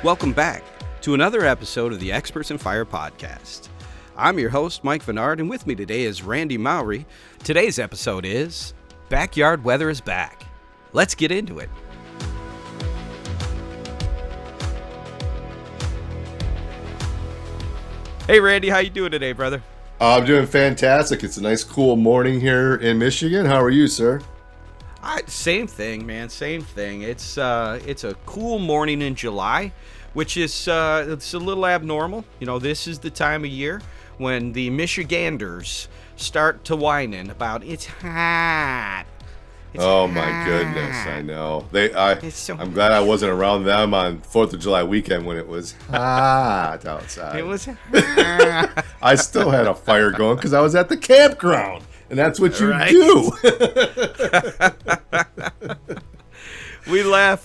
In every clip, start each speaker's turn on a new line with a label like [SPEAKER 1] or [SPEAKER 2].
[SPEAKER 1] Welcome back to another episode of the Experts in Fire podcast. I'm your host, Mike Vennard, and with me today is Randy Mowry. Today's episode is Backyard Weather is Back. Let's get into it. Hey, Randy, how you doing today, brother?
[SPEAKER 2] I'm doing fantastic. It's a nice, cool morning here in Michigan. How are you, sir?
[SPEAKER 1] Same thing, man. Same thing. It's a cool morning in July, which is it's a little abnormal. You know, this is the time of year when the Michiganders start to whining about it's hot.
[SPEAKER 2] My goodness, I know. I'm glad I wasn't around them on 4th of July weekend when it was hot outside.
[SPEAKER 1] It was hot.
[SPEAKER 2] I still had a fire going because I was at the campground, and that's what you do.
[SPEAKER 1] We laugh.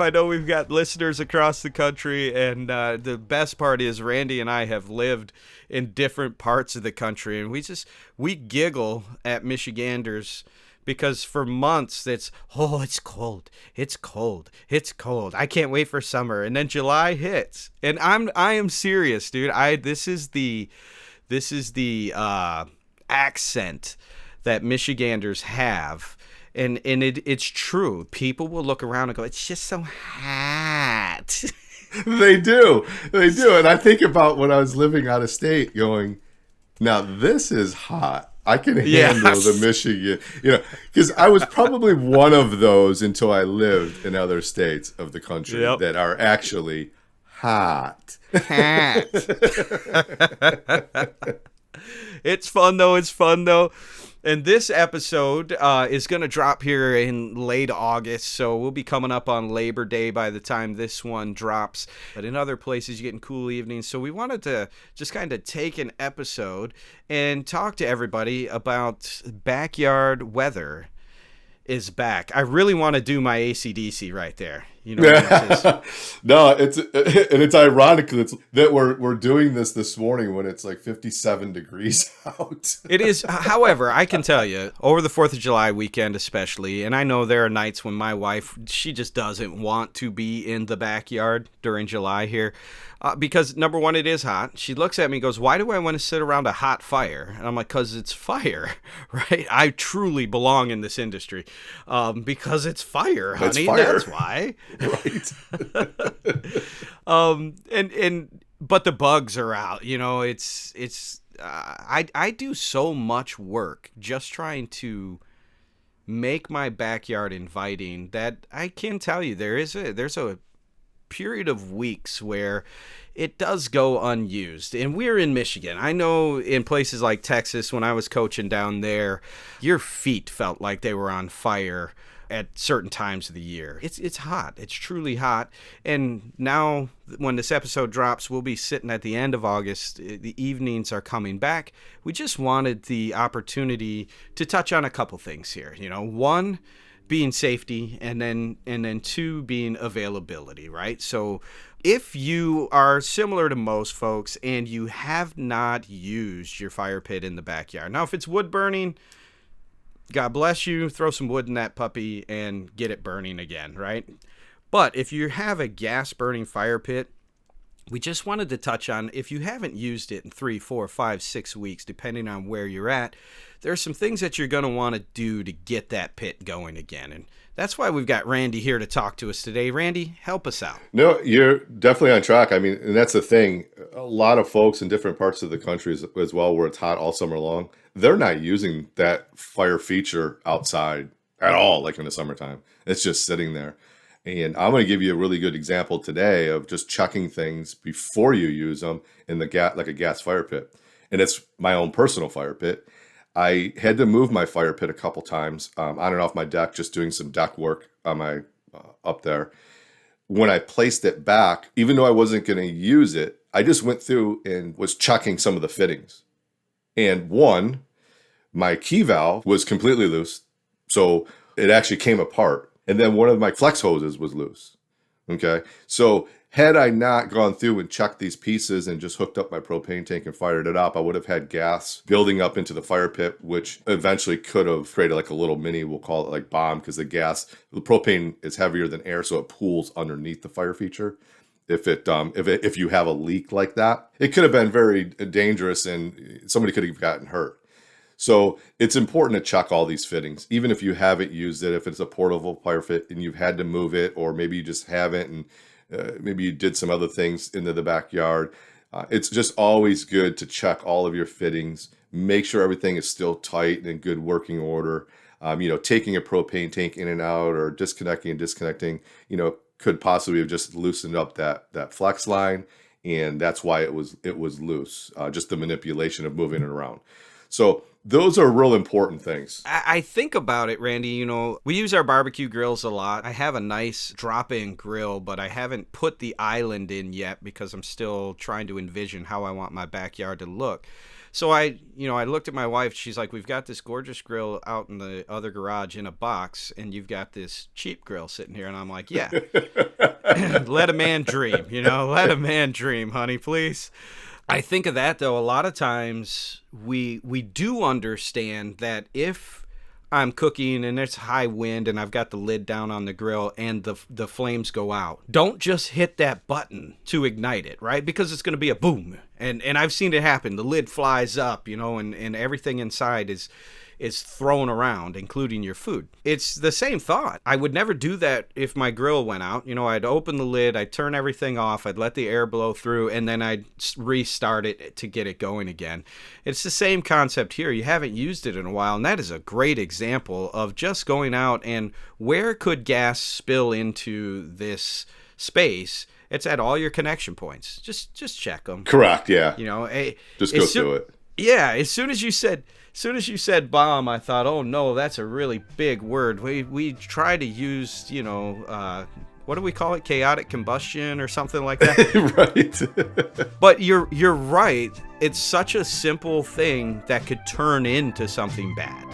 [SPEAKER 1] I know we've got listeners across the country, and the best part is Randy and I have lived in different parts of the country, and we giggle at Michiganders because for months it's cold. I can't wait for summer, and then July hits, and I am serious, dude. This is the accent that Michiganders have. And it's true. People will look around and go, it's just so hot.
[SPEAKER 2] They do. And I think about when I was living out of state going, now this is hot. I can handle the Michigan, because I was probably one of those until I lived in other states of the country that are actually hot.
[SPEAKER 1] It's fun though. And this episode is going to drop here in late August, so we'll be coming up on Labor Day by the time this one drops. But in other places, you're getting cool evenings. So we wanted to just kind of take an episode and talk to everybody about backyard weather is back. I really want to do my AC/DC right there.
[SPEAKER 2] No, it's ironic that we're doing this morning when it's like 57 degrees out.
[SPEAKER 1] It is. However, I can tell you over the 4th of July weekend, especially, and I know there are nights when my wife, she just doesn't want to be in the backyard during July here. Because number one, it is hot. She looks at me and goes, why do I want to sit around a hot fire? And I'm like, because it's fire, right? I truly belong in this industry because it's fire, honey. That's why.
[SPEAKER 2] Right.
[SPEAKER 1] But the bugs are out. I do so much work just trying to make my backyard inviting that I can tell you there's a period of weeks where it does go unused, and we're in Michigan. I know in places like Texas, when I was coaching down there, your feet felt like they were on fire at certain times of the year. It's hot. It's truly hot. And now when this episode drops, we'll be sitting at the end of August. The evenings are coming back. We just wanted the opportunity to touch on a couple things here. One, being safety, and then two, being availability, right? So if you are similar to most folks and you have not used your fire pit in the backyard, now if it's wood burning, God bless you, throw some wood in that puppy and get it burning again, right? But if you have a gas burning fire pit, we just wanted to touch on, if you haven't used it in 3, 4, 5, 6 weeks, depending on where you're at, there are some things that you're going to want to do to get that pit going again. And that's why we've got Randy here to talk to us today. Randy, help us out.
[SPEAKER 2] No, you're definitely on track. I mean, and that's the thing. A lot of folks in different parts of the country as well, where it's hot all summer long, they're not using that fire feature outside at all, like in the summertime. It's just sitting there. And I'm going to give you a really good example today of just checking things before you use them in like a gas fire pit. And it's my own personal fire pit. I had to move my fire pit a couple times on and off my deck, just doing some deck work on my up there. When I placed it back, even though I wasn't going to use it, I just went through and was checking some of the fittings. And one, my key valve was completely loose, so it actually came apart. And then one of my flex hoses was loose. Okay, so had I not gone through and checked these pieces and just hooked up my propane tank and fired it up, I would have had gas building up into the fire pit, which eventually could have created like a little mini, we'll call it like bomb, because the propane is heavier than air, so it pools underneath the fire feature. if you have a leak like that. It could have been very dangerous and somebody could have gotten hurt. So it's important to check all these fittings, even if you haven't used it, if it's a portable fire pit and you've had to move it, or maybe you just haven't, and maybe you did some other things into the backyard. It's just always good to check all of your fittings, make sure everything is still tight and in good working order. Taking a propane tank in and out or disconnecting and disconnecting, could possibly have just loosened up that flex line, and that's why it was loose. Just the manipulation of moving it around. So those are real important things.
[SPEAKER 1] I think about it, Randy, we use our barbecue grills a lot. I have a nice drop-in grill, but I haven't put the island in yet because I'm still trying to envision how I want my backyard to look. So I looked at my wife. She's like, we've got this gorgeous grill out in the other garage in a box, and you've got this cheap grill sitting here. And I'm like, yeah, let a man dream, let a man dream, honey, please. I think of that, though, a lot of times we do understand that if I'm cooking and it's high wind and I've got the lid down on the grill and the flames go out, don't just hit that button to ignite it, right? Because it's going to be a boom. And I've seen it happen. The lid flies up, and everything inside is thrown around, including your food. It's the same thought. I would never do that if my grill went out. I'd open the lid, I'd turn everything off, I'd let the air blow through, and then I'd restart it to get it going again. It's the same concept here. You haven't used it in a while, and that is a great example of just going out and where could gas spill into this space? It's at all your connection points. Just check them.
[SPEAKER 2] Correct, yeah.
[SPEAKER 1] Just
[SPEAKER 2] go through it.
[SPEAKER 1] Yeah, as soon as you said bomb, I thought, oh no, that's a really big word. We try to use, what do we call it? Chaotic combustion or something like that.
[SPEAKER 2] Right.
[SPEAKER 1] But you're right. It's such a simple thing that could turn into something bad.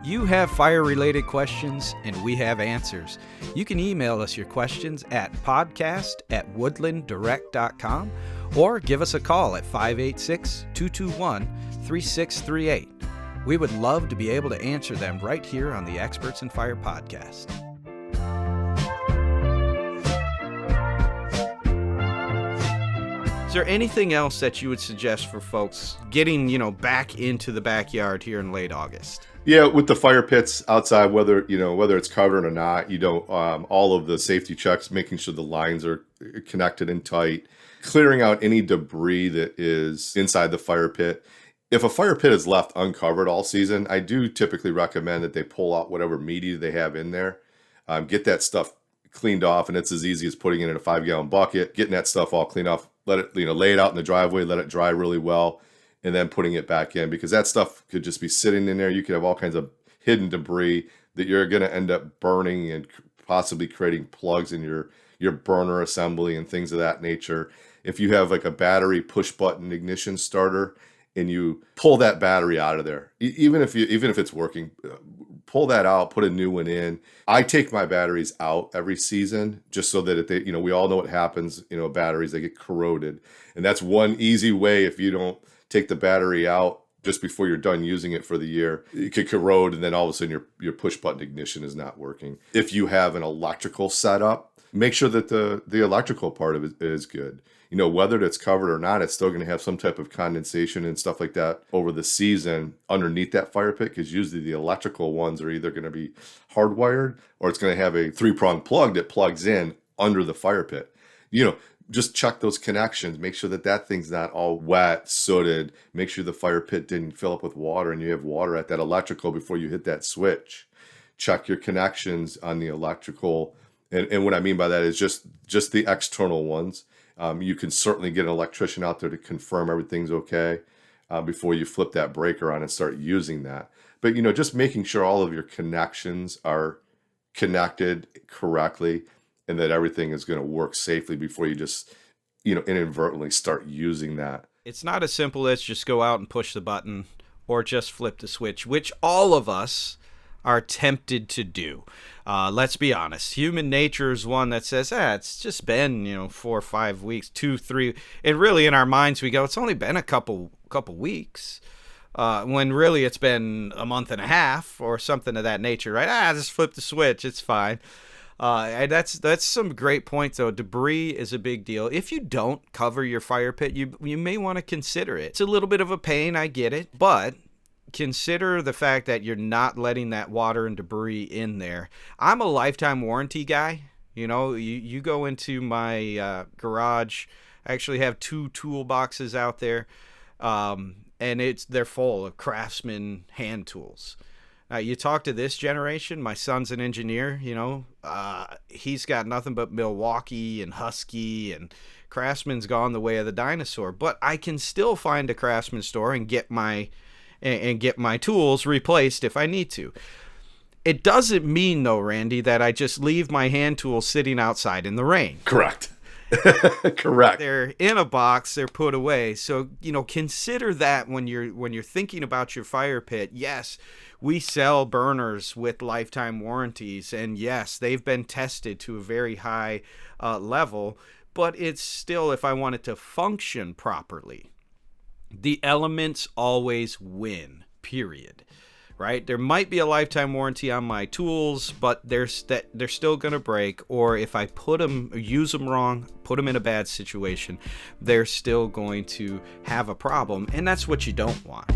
[SPEAKER 1] You have fire-related questions, and we have answers. You can email us your questions at podcast@woodlanddirect.com or give us a call at 586-221-3638. We would love to be able to answer them right here on the Experts in Fire podcast. Is there anything else that you would suggest for folks getting, back into the backyard here in late August?
[SPEAKER 2] Yeah, with the fire pits outside, whether it's covered or not, all of the safety checks, making sure the lines are connected and tight, clearing out any debris that is inside the fire pit. If a fire pit is left uncovered all season, I do typically recommend that they pull out whatever media they have in there, get that stuff cleaned off, and it's as easy as putting it in a 5-gallon bucket, getting that stuff all cleaned off, let it, lay it out in the driveway, let it dry really well, and then putting it back in, because that stuff could just be sitting in there. You could have all kinds of hidden debris that you're going to end up burning and possibly creating plugs in your burner assembly and things of that nature. If you have like a battery push button ignition starter and you pull that battery out of there, even if it's working, pull that out, put a new one in. I take my batteries out every season just so that we all know what happens, batteries, they get corroded. And that's one easy way. If you don't take the battery out just before you're done using it for the year, it could corrode, and then all of a sudden your push button ignition is not working. If you have an electrical setup, make sure that the electrical part of it is good. Whether it's covered or not, it's still going to have some type of condensation and stuff like that over the season underneath that fire pit, because usually the electrical ones are either going to be hardwired or it's going to have a 3-prong plug that plugs in under the fire pit. Just check those connections. Make sure that thing's not all wet, sooted. Make sure the fire pit didn't fill up with water and you have water at that electrical before you hit that switch. Check your connections on the electrical. And what I mean by that is just the external ones. You can certainly get an electrician out there to confirm everything's okay before you flip that breaker on and start using that. But, just making sure all of your connections are connected correctly and that everything is going to work safely before you just, inadvertently start using that.
[SPEAKER 1] It's not as simple as just go out and push the button or just flip the switch, which all of us are tempted to do. Let's be honest. Human nature is one that says, it's just been, 4 or 5 weeks, 2, 3. And really in our minds we go, it's only been a couple weeks. When really it's been a month and a half or something of that nature, right? Just flip the switch. It's fine. And that's some great points, though. Debris is a big deal. If you don't cover your fire pit, you may want to consider it. It's a little bit of a pain, I get it, but consider the fact that you're not letting that water and debris in there. I'm a lifetime warranty guy. You go into my garage. I actually have 2 toolboxes out there, and they're full of Craftsman hand tools. You talk to this generation. My son's an engineer. He's got nothing but Milwaukee and Husky, and Craftsman's gone the way of the dinosaur. But I can still find a Craftsman store and get my tools replaced if I need to. It doesn't mean, though, Randy, that I just leave my hand tools sitting outside in the rain.
[SPEAKER 2] Correct. Correct.
[SPEAKER 1] They're in a box, they're put away. So, consider that when you're thinking about your fire pit. Yes, we sell burners with lifetime warranties, and yes, they've been tested to a very high level, but it's still, if I want it to function properly, the elements always win, period. Right? There might be a lifetime warranty on my tools, but they're still going to break. Or if I use them wrong, put them in a bad situation, they're still going to have a problem. And that's what you don't want.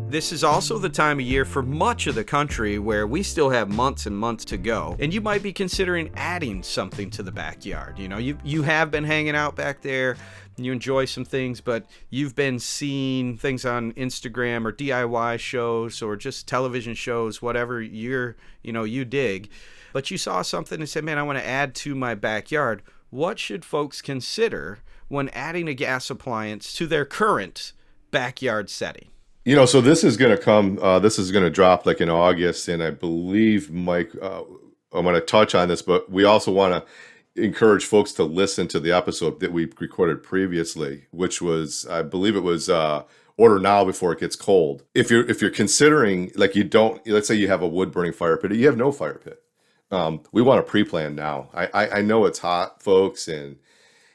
[SPEAKER 1] This is also the time of year for much of the country where we still have months and months to go. And you might be considering adding something to the backyard. You have been hanging out back there. You enjoy some things, but you've been seeing things on Instagram or DIY shows or just television shows, whatever you dig. But you saw something and said, man, I want to add to my backyard. What should folks consider when adding a gas appliance to their current backyard setting?
[SPEAKER 2] So this is going to drop like in August. And I believe, Mike, I'm going to touch on this, but we also want to encourage folks to listen to the episode that we recorded previously, which was, I believe it was, order now before it gets cold. If you're considering, like, let's say you have a wood burning fire pit, or you have no fire pit. We want to pre-plan now. I know it's hot, folks, and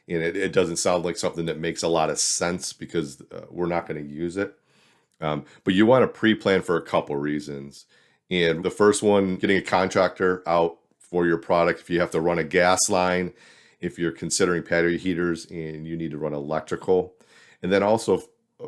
[SPEAKER 2] it doesn't sound like something that makes a lot of sense because we're not going to use it. But you want to pre-plan for a couple reasons. And the first one, getting a contractor out for your product. If you have to run a gas line, if you're considering patio heaters and you need to run electrical. And then also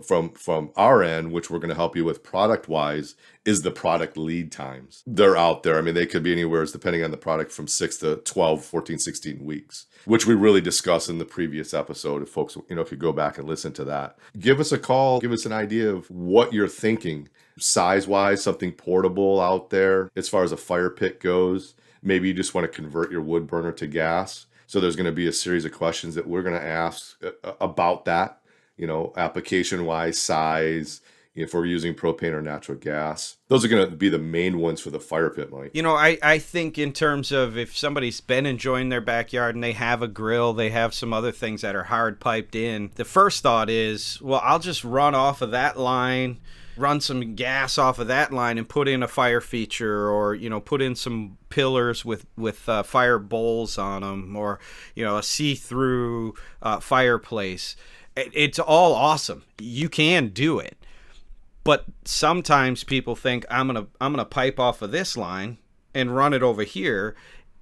[SPEAKER 2] from our end, which we're going to help you with product-wise, is the product lead times. They're out there. I mean, they could be anywhere, depending on the product, from 6 to 12, 14, 16 weeks, which we really discussed in the previous episode. If folks, could go back and listen to that. Give us a call. Give us an idea of what you're thinking. Size-wise, something portable out there as far as a fire pit goes. Maybe you just want to convert your wood burner to gas. So there's going to be a series of questions that we're going to ask about that. Application-wise, size, if we're using propane or natural gas. Those are going to be the main ones for the fire pit, Mike.
[SPEAKER 1] I think in terms of if somebody's been enjoying their backyard and they have a grill, they have some other things that are hard piped in, the first thought is, well, I'll just run off of that line, run some gas off of that line and put in a fire feature, or put in some pillars with fire bowls on them, or a see-through fireplace. It's all awesome. You can do it. But sometimes people think I'm gonna pipe off of this line and run it over here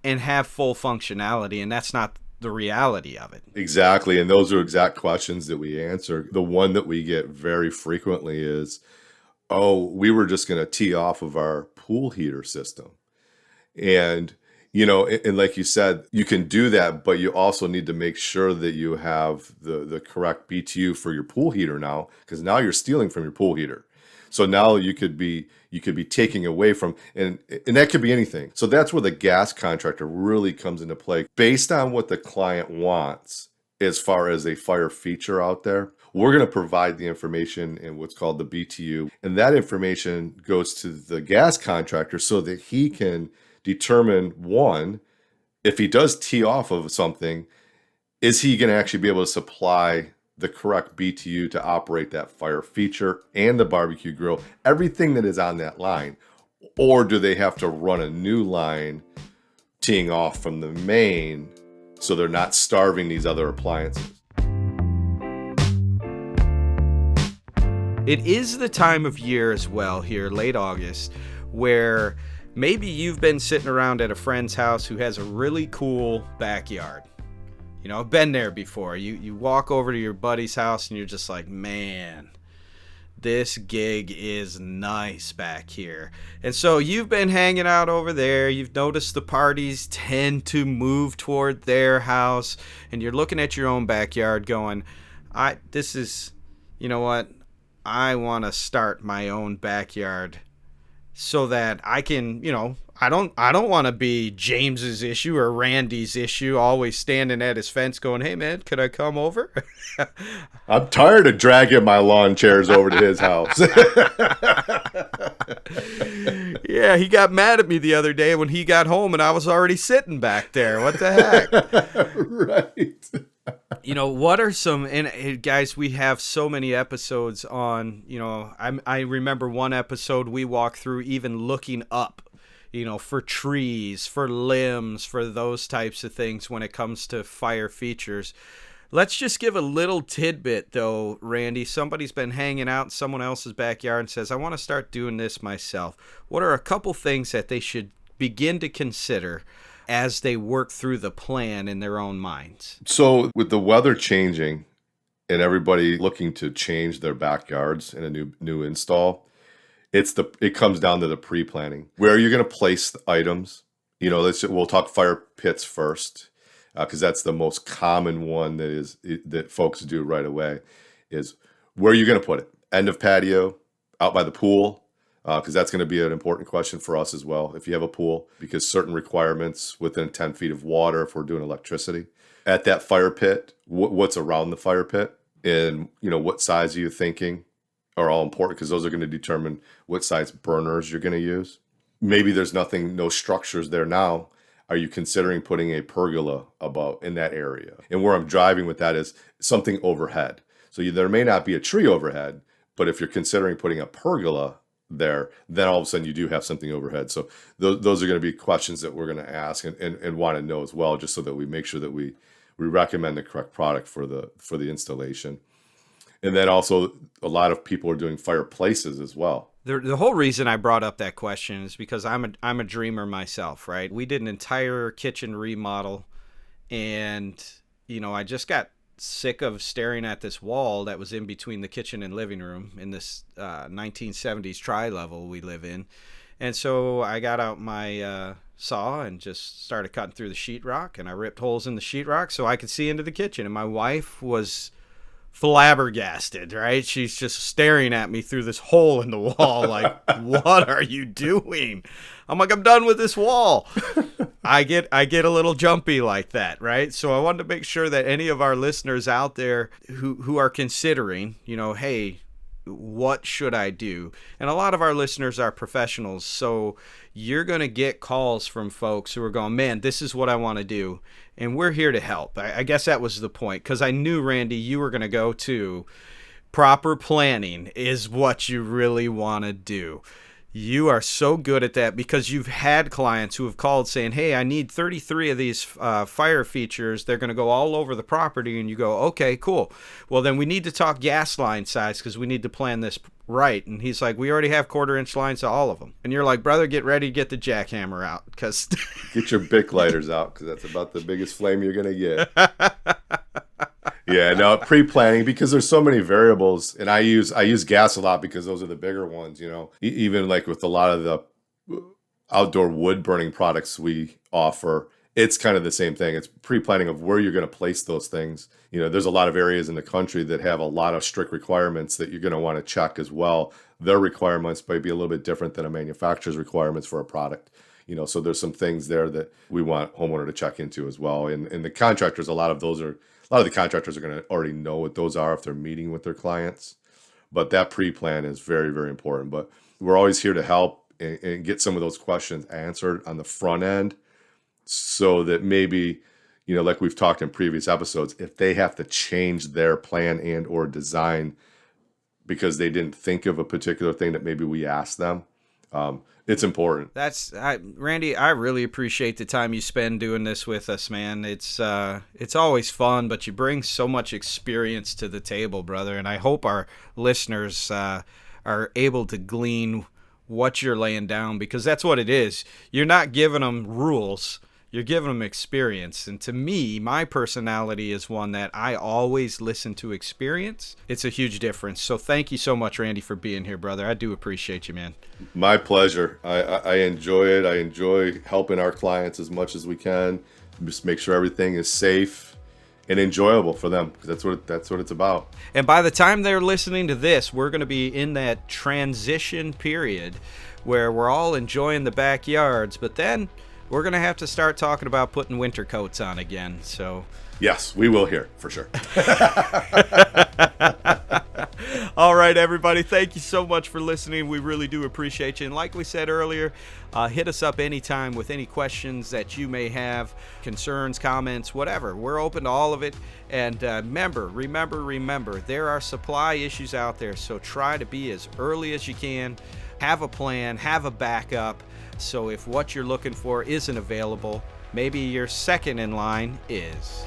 [SPEAKER 1] and have full functionality, and that's not the reality of it.
[SPEAKER 2] Exactly, and those are exact questions that we answer. The one that we get very frequently is, oh, we were just going to tee off of our pool heater system. And and like you said, you can do that, but you also need to make sure that you have the correct BTU for your pool heater now, because now you're stealing from your pool heater. So now you could be taking away from, and that could be anything. So that's where the gas contractor really comes into play, based on what the client wants as far as a fire feature out there. We're going to provide the information in what's called the BTU, and that information goes to the gas contractor so that he can determine, one, if he does tee off of something, is he going to actually be able to supply the correct BTU to operate that fire feature and the barbecue grill, everything that is on that line? Or do they have to run a new line teeing off from the main so they're not starving these other appliances?
[SPEAKER 1] It is the time of year as well here, late August, where maybe you've been sitting around at a friend's house who has a really cool backyard. You know, I've been there before. You walk over to your buddy's house and you're just like, man, this gig is nice back here. And so you've been hanging out over there. You've noticed the parties tend to move toward their house, and you're looking at your own backyard going, you know what? I want to start my own backyard so that I can, I don't want to be James's issue or Randy's issue, always standing at his fence going, hey man, could I come over?
[SPEAKER 2] I'm tired of dragging my lawn chairs over to his house.
[SPEAKER 1] Yeah, he got mad at me the other day when he got home and I was already sitting back there. What the heck?
[SPEAKER 2] Right.
[SPEAKER 1] What are some, and guys, we have so many episodes on, I remember one episode we walked through even looking up, for trees, for limbs, for those types of things when it comes to fire features. Let's just give a little tidbit, though, Randy. Somebody's been hanging out in someone else's backyard and says, I want to start doing this myself. What are a couple things that they should begin to consider as they work through the plan in their own minds?
[SPEAKER 2] So with the weather changing and everybody looking to change their backyards in a new install, it comes down to the pre-planning. Where you're going to place the items. We'll talk fire pits first, because that's the most common one that folks do right away. Is where you're going to put it. End of patio, out by the pool, because that's going to be an important question for us as well. If you have a pool, because certain requirements within 10 feet of water, if we're doing electricity, at that fire pit, what's around the fire pit, and what size are you thinking, are all important, because those are going to determine what size burners you're going to use. Maybe there's no structures there now. Are you considering putting a pergola above in that area? And where I'm driving with that is something overhead. So there may not be a tree overhead, but if you're considering putting a pergola there, then all of a sudden you do have something overhead. So those are going to be questions that we're going to ask and want to know as well, just so that we make sure that we recommend the correct product for the installation. And then also a lot of people are doing fireplaces as well.
[SPEAKER 1] The whole reason I brought up that question is because I'm a dreamer myself, right? We did an entire kitchen remodel, and I just got sick of staring at this wall that was in between the kitchen and living room in this 1970s tri-level we live in. And so I got out my saw and just started cutting through the sheetrock, and I ripped holes in the sheetrock so I could see into the kitchen. And my wife was flabbergasted, right? She's just staring at me through this hole in the wall like, what are you doing? I'm like, I'm done with this wall. I get a little jumpy like that, right? So I wanted to make sure that any of our listeners out there who are considering, hey, what should I do? And a lot of our listeners are professionals, so you're going to get calls from folks who are going, man, this is what I want to do, and we're here to help. I guess that was the point, because I knew, Randy, you were going to go to proper planning is what you really want to do. You are so good at that, because you've had clients who have called saying, hey, I need 33 of these fire features. They're going to go all over the property. And you go, okay, cool. Well, then we need to talk gas line size, because we need to plan this right. And he's like, we already have 1/4-inch lines to all of them. And you're like, brother, get ready to get the jackhammer out, because
[SPEAKER 2] get your Bic lighters out, because that's about the biggest flame you're going to get. Yeah, no, pre-planning, because there's so many variables, and I use gas a lot because those are the bigger ones, Even like with a lot of the outdoor wood burning products we offer, it's kind of the same thing. It's pre-planning of where you're going to place those things. There's a lot of areas in the country that have a lot of strict requirements that you're going to want to check as well. Their requirements might be a little bit different than a manufacturer's requirements for a product. So there's some things there that we want homeowner to check into as well. And the contractors, a lot of the contractors are going to already know what those are if they're meeting with their clients. But that pre-plan is very, very important. But we're always here to help and get some of those questions answered on the front end, so that maybe, like we've talked in previous episodes, if they have to change their plan and or design because they didn't think of a particular thing that maybe we asked them, it's important.
[SPEAKER 1] Randy, I really appreciate the time you spend doing this with us, man. It's always fun, but you bring so much experience to the table, brother. And I hope our listeners are able to glean what you're laying down, because that's what it is. You're not giving them rules. You're giving them experience. And to me, my personality is one that I always listen to experience. It's a huge difference. So thank you so much, Randy, for being here, brother. I do appreciate you, man.
[SPEAKER 2] My pleasure. I enjoy it. I enjoy helping our clients as much as we can. Just make sure everything is safe and enjoyable for them, because that's what it's about.
[SPEAKER 1] And by the time they're listening to this, we're going to be in that transition period where we're all enjoying the backyards, but then we're going to have to start talking about putting winter coats on again. So
[SPEAKER 2] yes, we will hear for sure.
[SPEAKER 1] All right, everybody. Thank you so much for listening. We really do appreciate you. And like we said earlier, hit us up anytime with any questions that you may have, concerns, comments, whatever. We're open to all of it. And remember, there are supply issues out there. So try to be as early as you can. Have a plan, have a backup. So if what you're looking for isn't available, maybe your second in line is.